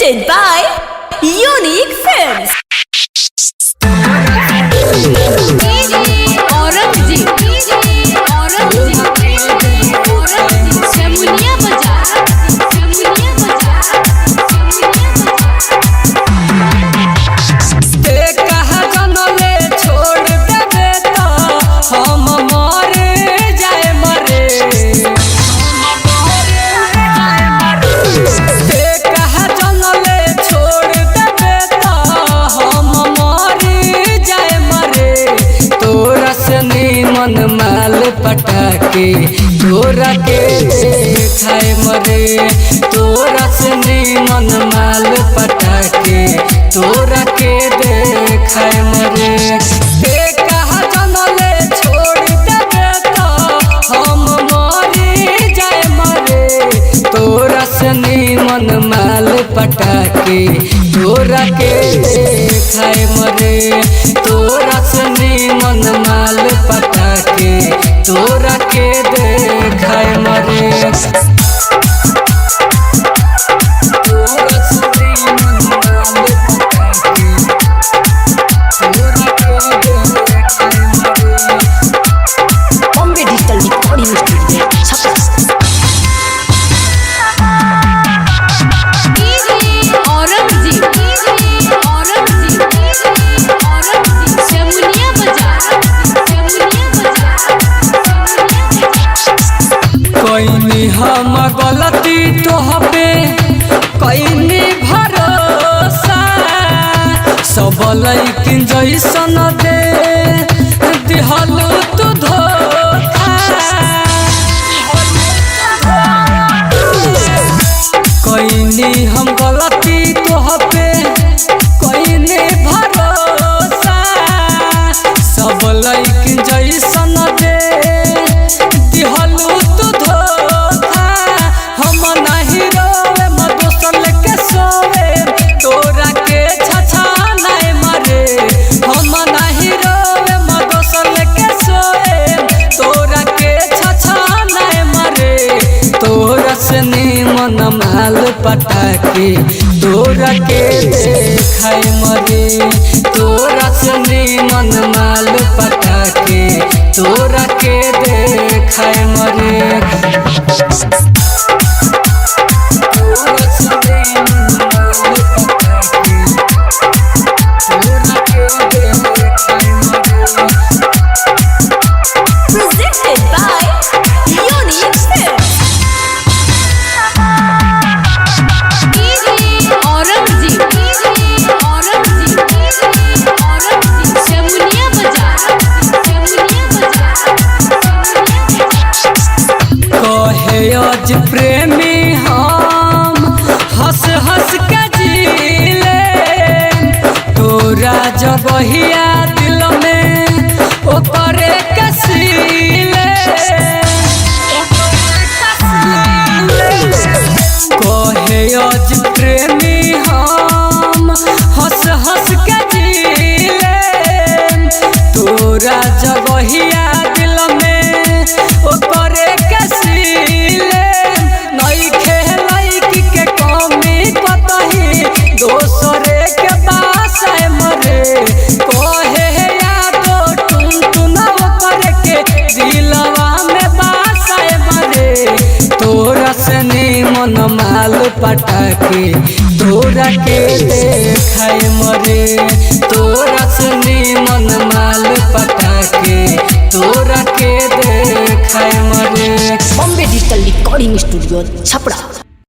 Presented by Unique Films. पटाके तोरा के खाए मरे तोरा से मन माल पटाके तोरा के खाए मरे कहा जनले छोड़ देबे तो हम मरी जाए मरे तोरा से मन माल पटाके तोरा के खाए मरे तोरा से मन माल पटाके तोरा के खाए मरे Bombay Digital Recording Studio. कोई हम गलती तोहबे कईनी भरोसा सब लइकिन जैसन दे दिहलु तू धोखा कईनी हम गलती तोहबे कईनी भरोसा सब लइकिन जैसन दे दिहलु तू धोखा हम नहीं रोवे मधुसल के सोवे तोरा के छछा नहीं मरे हम नहीं रोवे मधुसल के सोवे तोरा के छछा नहीं मरे तोरा से मन माल पटाके तोरा के खाए मरे तोरा से मन माल पटाके तोरा के खाए मरे Presented by Unique Films. कहे आज प्रेमी हम हंस हंस के जीले तोरा जगहिया दिल में ओकरे कसीले कहे आज प्रेमी हम हंस हंस के जीले तोरा जगहिया दिल में ओकरे कसीले नहीं खेलई के कमी कतही दोसरे के पास मरे कहे यादो टुनटुना करे के दिलवा में बास मरे तोरा से मन माल पटाके तोरा के खाए मरे तोरा से मन माल पटाके तोरा के खाए मरे Bombay Digital Recording Studio. Chapra.